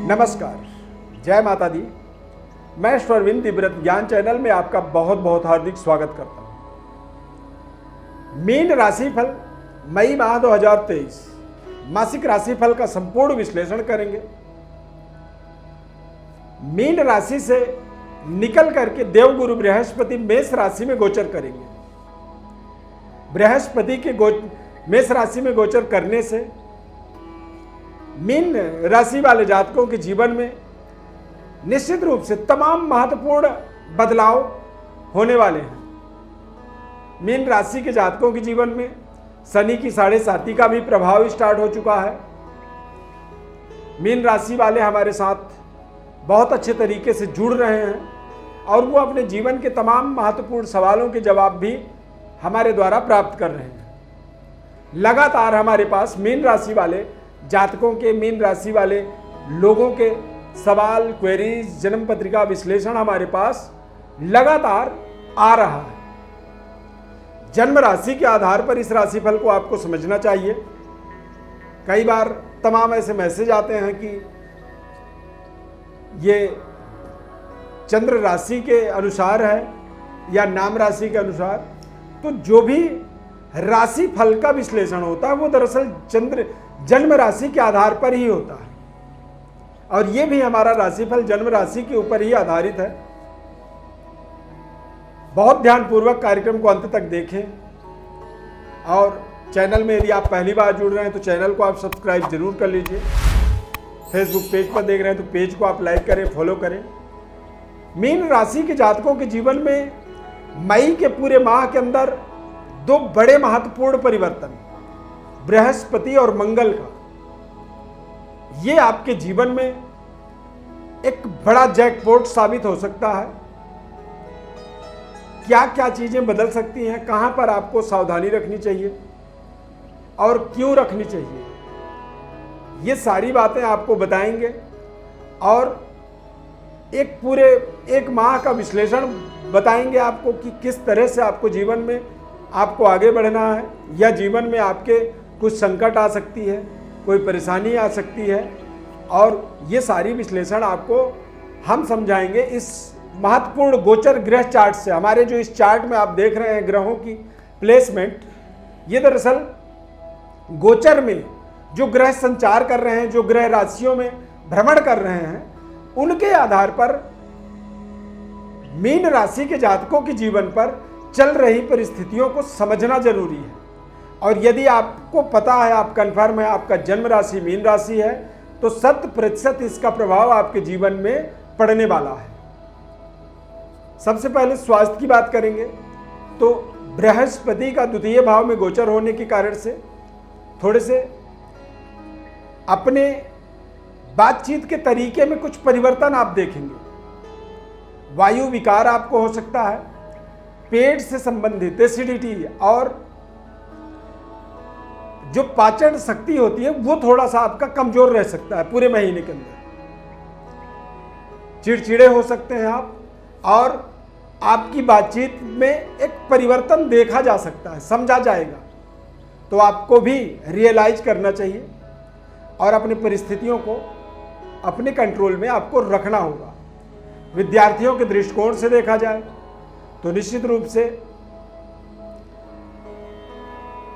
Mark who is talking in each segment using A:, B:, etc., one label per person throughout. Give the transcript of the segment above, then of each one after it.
A: नमस्कार, जय माता दी। मैं श्रविंद दिव्यव्रत ज्ञान चैनल में आपका बहुत बहुत हार्दिक स्वागत करता हूं। मीन राशिफल मई माह 2023 मासिक राशिफल का संपूर्ण विश्लेषण करेंगे। मीन राशि से निकल करके देवगुरु बृहस्पति मेष राशि में गोचर करेंगे। बृहस्पति के मेष राशि में गोचर करने से मीन राशि वाले जातकों के जीवन में निश्चित रूप से तमाम महत्वपूर्ण बदलाव होने वाले हैं। मीन राशि के जातकों के जीवन में शनि की 7.5 का भी प्रभाव स्टार्ट हो चुका है। मीन राशि वाले हमारे साथ बहुत अच्छे तरीके से जुड़ रहे हैं और वो अपने जीवन के तमाम महत्वपूर्ण सवालों के जवाब भी हमारे द्वारा प्राप्त कर रहे हैं। लगातार हमारे पास मीन राशि वाले जातकों के, मीन राशि वाले लोगों के सवाल, क्वेरीज, जन्म पत्रिका विश्लेषण हमारे पास लगातार आ रहा है। जन्म राशि के आधार पर इस राशिफल को आपको समझना चाहिए। कई बार तमाम ऐसे मैसेज आते हैं कि ये चंद्र राशि के अनुसार है या नाम राशि के अनुसार। तो जो भी राशि फल का विश्लेषण होता है वो दरअसल जन्म राशि के आधार पर ही होता है और ये भी हमारा राशिफल जन्म राशि के ऊपर ही आधारित है। बहुत ध्यानपूर्वक कार्यक्रम को अंत तक देखें और चैनल में यदि आप पहली बार जुड़ रहे हैं तो चैनल को आप सब्सक्राइब जरूर कर लीजिए। फेसबुक पेज पर देख रहे हैं तो पेज को आप लाइक करें, फॉलो करें। मीन राशि के जातकों के जीवन में मई के पूरे माह के अंदर दो बड़े महत्वपूर्ण परिवर्तन, बृहस्पति और मंगल का, ये आपके जीवन में एक बड़ा जैकपॉट साबित हो सकता है। क्या क्या चीजें बदल सकती हैं, कहां पर आपको सावधानी रखनी चाहिए और क्यों रखनी चाहिए, ये सारी बातें आपको बताएंगे और एक माह का विश्लेषण बताएंगे आपको कि किस तरह से आपको जीवन में आपको आगे बढ़ना है या जीवन में आपके कुछ संकट आ सकती है, कोई परेशानी आ सकती है और ये सारी विश्लेषण आपको हम समझाएंगे इस महत्वपूर्ण गोचर ग्रह चार्ट से। हमारे जो इस चार्ट में आप देख रहे हैं ग्रहों की प्लेसमेंट, ये दरअसल गोचर में जो ग्रह संचार कर रहे हैं, जो ग्रह राशियों में भ्रमण कर रहे हैं, उनके आधार पर मीन राशि के जातकों के जीवन पर चल रही परिस्थितियों को समझना जरूरी है। और यदि आपको पता है, आप कंफर्म है, आपका जन्म राशि मीन राशि है, तो 100% इसका प्रभाव आपके जीवन में पड़ने वाला है। सबसे पहले स्वास्थ्य की बात करेंगे तो बृहस्पति का द्वितीय भाव में गोचर होने के कारण से थोड़े से अपने बातचीत के तरीके में कुछ परिवर्तन आप देखेंगे। वायु विकार आपको हो सकता है, पेट से संबंधित एसिडिटी और जो पाचन शक्ति होती है वो थोड़ा सा आपका कमजोर रह सकता है पूरे महीने के अंदर। चिड़चिड़े हो सकते हैं आप और आपकी बातचीत में एक परिवर्तन देखा जा सकता है, समझा जाएगा। तो आपको भी रियलाइज करना चाहिए और अपनी परिस्थितियों को अपने कंट्रोल में आपको रखना होगा। विद्यार्थियों के दृष्टिकोण से देखा जाए तो निश्चित रूप से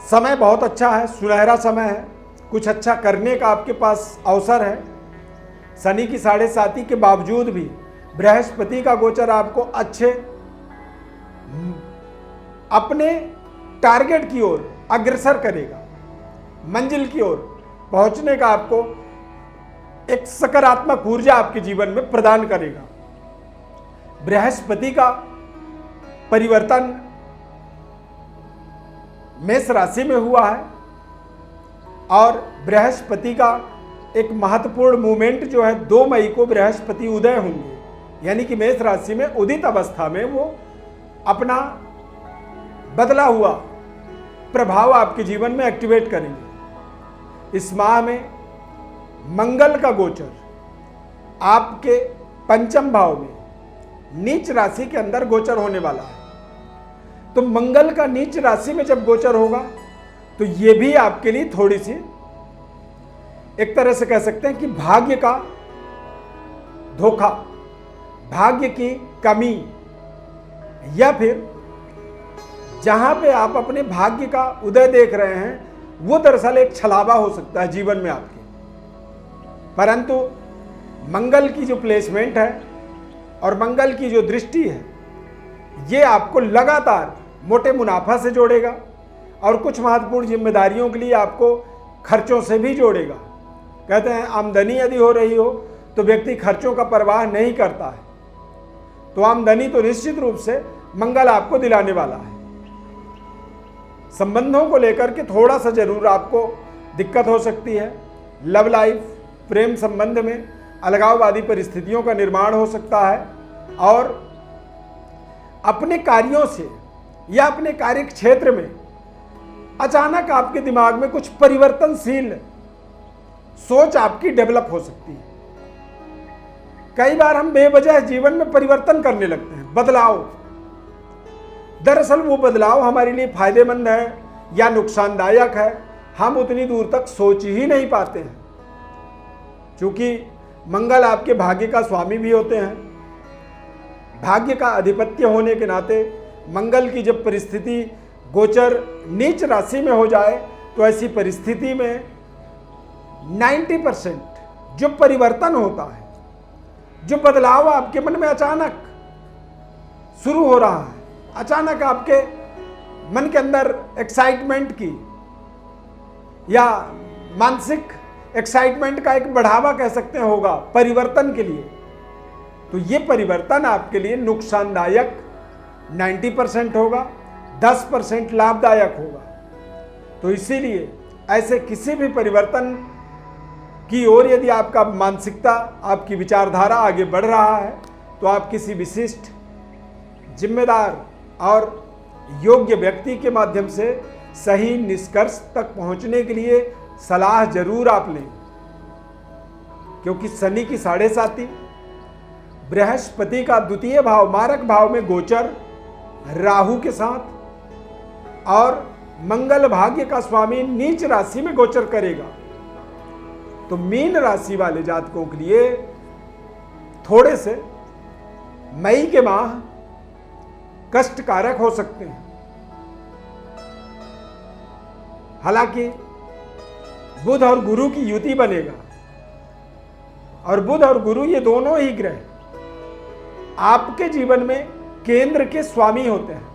A: समय बहुत अच्छा है, सुनहरा समय है, कुछ अच्छा करने का आपके पास अवसर है। शनि की 7.5 के बावजूद भी बृहस्पति का गोचर आपको अच्छे अपने टारगेट की ओर अग्रसर करेगा, मंजिल की ओर पहुंचने का आपको एक सकारात्मक ऊर्जा आपके जीवन में प्रदान करेगा। बृहस्पति का परिवर्तन मेष राशि में हुआ है और बृहस्पति का एक महत्वपूर्ण मूवमेंट जो है 2 मई को बृहस्पति उदय होंगे, यानी कि मेष राशि में उदित अवस्था में वो अपना बदला हुआ प्रभाव आपके जीवन में एक्टिवेट करेंगे। इस माह में मंगल का गोचर आपके पंचम भाव में नीच राशि के अंदर गोचर होने वाला है। तो मंगल का नीच राशि में जब गोचर होगा तो ये भी आपके लिए थोड़ी सी एक तरह से कह सकते हैं कि भाग्य का धोखा, भाग्य की कमी, या फिर जहां पे आप अपने भाग्य का उदय देख रहे हैं वो दरअसल एक छलावा हो सकता है जीवन में आपके। परंतु मंगल की जो प्लेसमेंट है और मंगल की जो दृष्टि है ये आपको लगातार मोटे मुनाफा से जोड़ेगा और कुछ महत्वपूर्ण जिम्मेदारियों के लिए आपको खर्चों से भी जोड़ेगा। कहते हैं आमदनी यदि हो रही हो तो व्यक्ति खर्चों का परवाह नहीं करता है, तो आमदनी तो निश्चित रूप से मंगल आपको दिलाने वाला है। संबंधों को लेकर के थोड़ा सा जरूर आपको दिक्कत हो सकती है। लव लाइफ, प्रेम संबंध में अलगाववादी परिस्थितियों का निर्माण हो सकता है और अपने कार्यों से या अपने कार्य क्षेत्र में अचानक आपके दिमाग में कुछ परिवर्तनशील सोच आपकी डेवलप हो सकती है। कई बार हम बेवजह जीवन में परिवर्तन करने लगते हैं, बदलाव। दरअसल वो बदलाव हमारे लिए फायदेमंद है या नुकसानदायक है, हम उतनी दूर तक सोच ही नहीं पाते हैं। क्योंकि मंगल आपके भाग्य का स्वामी भी होते हैं, भाग्य का अधिपत्य होने के नाते मंगल की जब परिस्थिति गोचर नीच राशि में हो जाए तो ऐसी परिस्थिति में 90% जो परिवर्तन होता है, जो बदलाव आपके मन में अचानक शुरू हो रहा है, अचानक आपके मन के अंदर एक्साइटमेंट की या मानसिक एक्साइटमेंट का एक बढ़ावा कह सकते हैं होगा परिवर्तन के लिए, तो ये परिवर्तन आपके लिए नुकसानदायक 90% होगा, 10% लाभदायक होगा। तो इसीलिए ऐसे किसी भी परिवर्तन की ओर यदि आपका मानसिकता, आपकी विचारधारा आगे बढ़ रहा है तो आप किसी विशिष्ट, जिम्मेदार और योग्य व्यक्ति के माध्यम से सही निष्कर्ष तक पहुंचने के लिए सलाह जरूर आप लें। क्योंकि शनि की 7.5, बृहस्पति का द्वितीय भाव मारक भाव में गोचर राहु के साथ और मंगल भाग्य का स्वामी नीच राशि में गोचर करेगा, तो मीन राशि वाले जातकों के लिए थोड़े से मई के माह कष्टकारक हो सकते हैं। हालांकि बुध और गुरु की युति बनेगा और बुध और गुरु ये दोनों ही ग्रह आपके जीवन में केंद्र के स्वामी होते हैं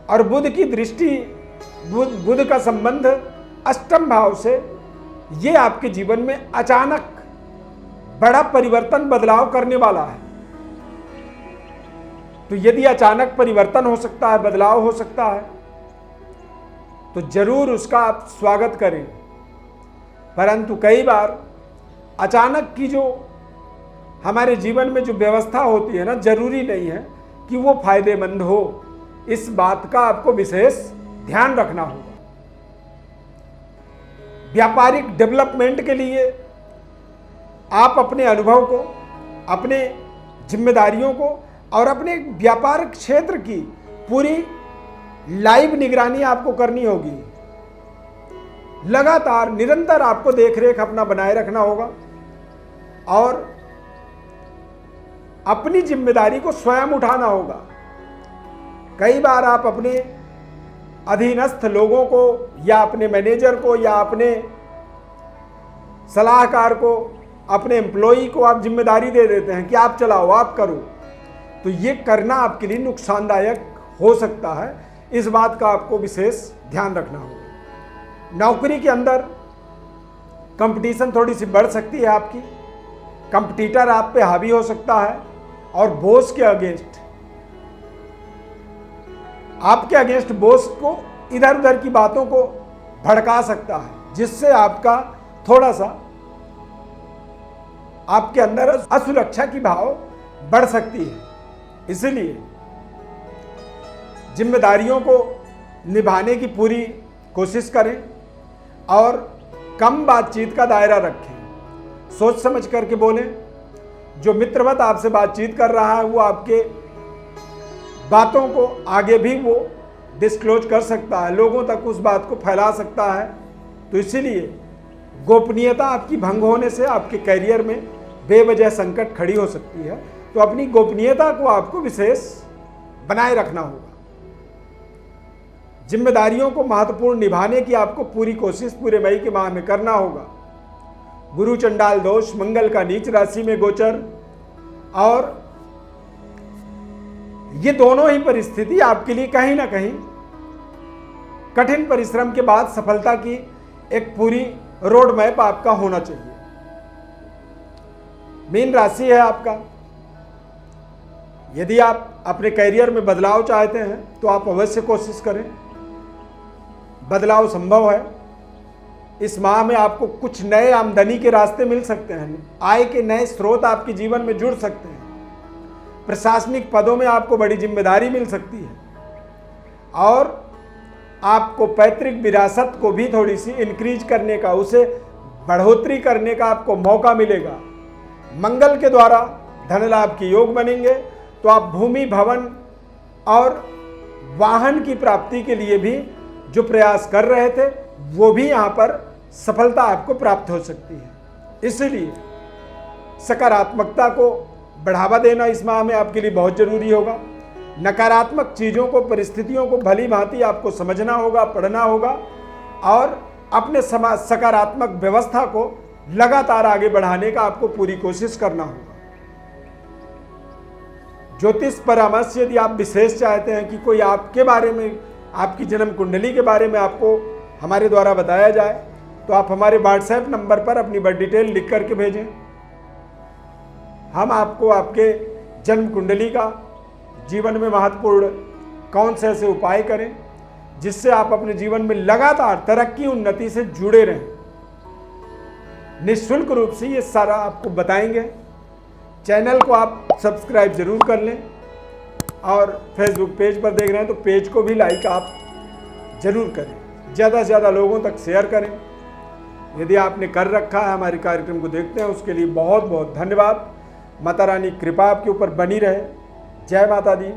A: और बुध की दृष्टि, बुध का संबंध अष्टम भाव से, ये आपके जीवन में अचानक बड़ा परिवर्तन, बदलाव करने वाला है। तो यदि अचानक परिवर्तन हो सकता है, बदलाव हो सकता है, तो जरूर उसका आप स्वागत करें। परंतु कई बार अचानक की जो हमारे जीवन में जो व्यवस्था होती है ना, जरूरी नहीं है कि वो फायदेमंद हो। इस बात का आपको विशेष ध्यान रखना होगा। व्यापारिक डेवलपमेंट के लिए आप अपने अनुभव को, अपने जिम्मेदारियों को और अपने व्यापार क्षेत्र की पूरी लाइव निगरानी आपको करनी होगी। लगातार निरंतर आपको देखरेख अपना बनाए रखना होगा और अपनी जिम्मेदारी को स्वयं उठाना होगा। कई बार आप अपने अधीनस्थ लोगों को या अपने मैनेजर को या अपने सलाहकार को, अपने एम्प्लॉई को आप जिम्मेदारी दे देते हैं कि आप चलाओ, आप करो, तो ये करना आपके लिए नुकसानदायक हो सकता है। इस बात का आपको विशेष ध्यान रखना होगा। नौकरी के अंदर कंपटीशन थोड़ी सी बढ़ सकती है आपकी, कंपटीटर आप पे हावी हो सकता है और बॉस के अगेंस्ट, आपके अगेंस्ट बॉस को इधर उधर की बातों को भड़का सकता है, जिससे आपका थोड़ा सा आपके अंदर असुरक्षा की भाव बढ़ सकती है। इसलिए जिम्मेदारियों को निभाने की पूरी कोशिश करें और कम बातचीत का दायरा रखें, सोच समझ करके बोलें। जो मित्रवत आपसे बातचीत कर रहा है वो आपके बातों को आगे भी वो डिस्क्लोज कर सकता है, लोगों तक उस बात को फैला सकता है। तो इसीलिए गोपनीयता आपकी भंग होने से आपके करियर में बेवजह संकट खड़ी हो सकती है। तो अपनी गोपनीयता को आपको विशेष बनाए रखना होगा। जिम्मेदारियों को महत्वपूर्ण निभाने की आपको पूरी कोशिश पूरे मई के माह में करना होगा। गुरु चंडाल दोष, मंगल का नीच राशि में गोचर, और ये दोनों ही परिस्थिति आपके लिए कहीं ना कहीं कठिन परिश्रम के बाद सफलता की एक पूरी रोड मैप आपका होना चाहिए। मीन राशि है आपका। यदि आप अपने करियर में बदलाव चाहते हैं तो आप अवश्य कोशिश करें, बदलाव संभव है। इस माह में आपको कुछ नए आमदनी के रास्ते मिल सकते हैं, आय के नए स्रोत आपके जीवन में जुड़ सकते हैं। प्रशासनिक पदों में आपको बड़ी जिम्मेदारी मिल सकती है, और आपको पैतृक विरासत को भी थोड़ी सी इंक्रीज करने का, उसे बढ़ोतरी करने का आपको मौका मिलेगा। मंगल के द्वारा धन लाभ के योग बनेंगे, तो आप भूमि, भवन और वाहन की प्राप्ति के लिए भी जो प्रयास कर रहे थे वो भी यहाँ पर सफलता आपको प्राप्त हो सकती है। इसलिए सकारात्मकता को बढ़ावा देना इस माह में आपके लिए बहुत जरूरी होगा। नकारात्मक चीज़ों को, परिस्थितियों को भली भांति आपको समझना होगा, पढ़ना होगा, और अपने सकारात्मक व्यवस्था को लगातार आगे बढ़ाने का आपको पूरी कोशिश करना होगा। ज्योतिष परामर्श यदि आप विशेष चाहते हैं कि कोई आपके बारे में, आपकी जन्म कुंडली के बारे में आपको हमारे द्वारा बताया जाए, तो आप हमारे व्हाट्सएप नंबर पर अपनी बड़ी डिटेल लिख करके भेजें। हम आपको आपके जन्म कुंडली का जीवन में महत्वपूर्ण कौन से ऐसे उपाय करें जिससे आप अपने जीवन में लगातार तरक्की, उन्नति से जुड़े रहें, निःशुल्क रूप से ये सारा आपको बताएंगे। चैनल को आप सब्सक्राइब जरूर कर लें, और फेसबुक पेज पर देख रहे हैं तो पेज को भी लाइक आप जरूर करें, ज़्यादा से ज़्यादा लोगों तक शेयर करें। यदि आपने कर रखा है, हमारे कार्यक्रम को देखते हैं, उसके लिए बहुत बहुत धन्यवाद। माता रानी कृपा आपके ऊपर बनी रहे। जय माता दी।